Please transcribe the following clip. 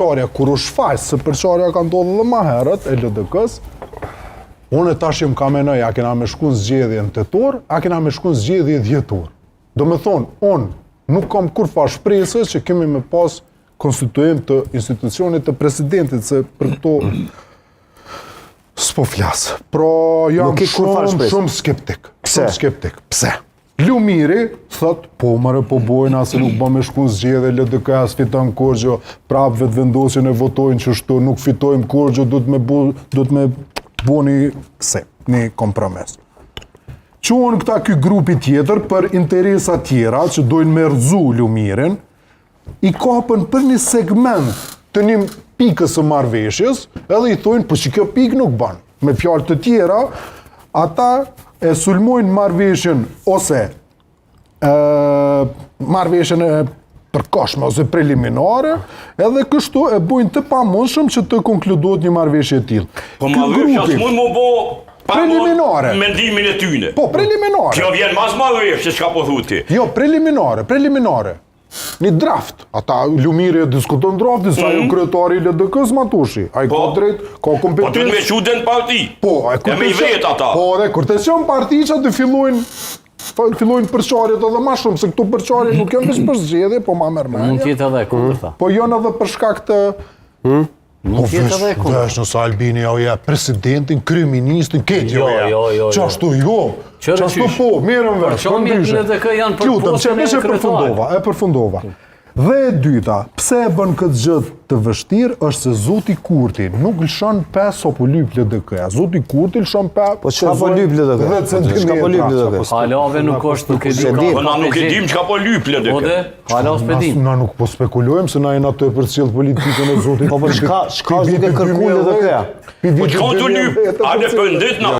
Përçarja kur u shfaq, se përçarja ka ndodhur edhe më herët e LDK-s, unë tash jam kamenoj, a kena me shku në zgjedhje në tetor, a kena me shku në zgjedhje dhjetor. Do me thonë, unë nuk kam kur fa shpresës që kemi me pas konstituim të institucionit të presidentit, se për këto s'po flasë. Pra jam shumë skeptik. Shumë skeptik. Pse? Lumiri thot, po mëre po bojna se nuk bëm me shku në zgjedhje, LDK-s fiton Korgjo, prap vetë vendosin e votojnë që shtu, nuk fitojmë Korgjo, do të me bo një kompromis. Qonë këta ky grupi tjetër për interesa tjera që dojnë me rëzu Lumirin, i kapën për një segment të një pikës së marrëveshjes, edhe i thojnë, po që kjo pikë nuk banë. Me fjalë të tjera, ata e sulmojnë marrëveshjen ose marrëveshjen e përkohshme ose preliminare, edhe kështu e bojnë të pamundshëm që të konkludohet një marrëveshje e tillë. Po marrëveshja s'mund më bo preliminare. Mendimin e tyne. Po, preliminare. Kjo vjen mas marrëveshje, çka po thuti. Jo, preliminare. Një draft. Ata Lumiri e diskuton draftin, sa jo kryetari i LDK-s Matushi. Ai ka drejt, ka kompetencë. Po duhet me quden parti. Po, e me i vet ata. Po, dhe kur të qenë parti që të fillojnë përçarjet edhe më shumë, se këtu përçarjet nuk janë vetëm për zgjedhje, po më mërmendje. Mund t'jetë edhe kundërta. Po janë edhe për shkak të Mund t'jetë edhe kundërta. Vesh nëse Albini ja presidentin, kryeministin, këtë Jo. Qashtu jo. Qashtu po, mirën vesh. Shumë mirë LDK janë për postën e kryetarit. E përfundova. Dhe e dyta, pse e bën këtë gjë të vështirë, është se Zoti Kurti nuk lëshon 5 apo lyp LDK-ja. Zoti Kurti lëshon 5. Po çka po lyp LDK? Çka po lyp LDK? Halave nuk është nuk e di. Po na nuk e dim çka po lyp LDK. Po dhe, hala s'pedim. Na nuk po spekulojmë se na jena të përcjell politikën e Zotit. Po çka është duke kërkuar LDK-ja? Po çka të lyp? A ne pëndet na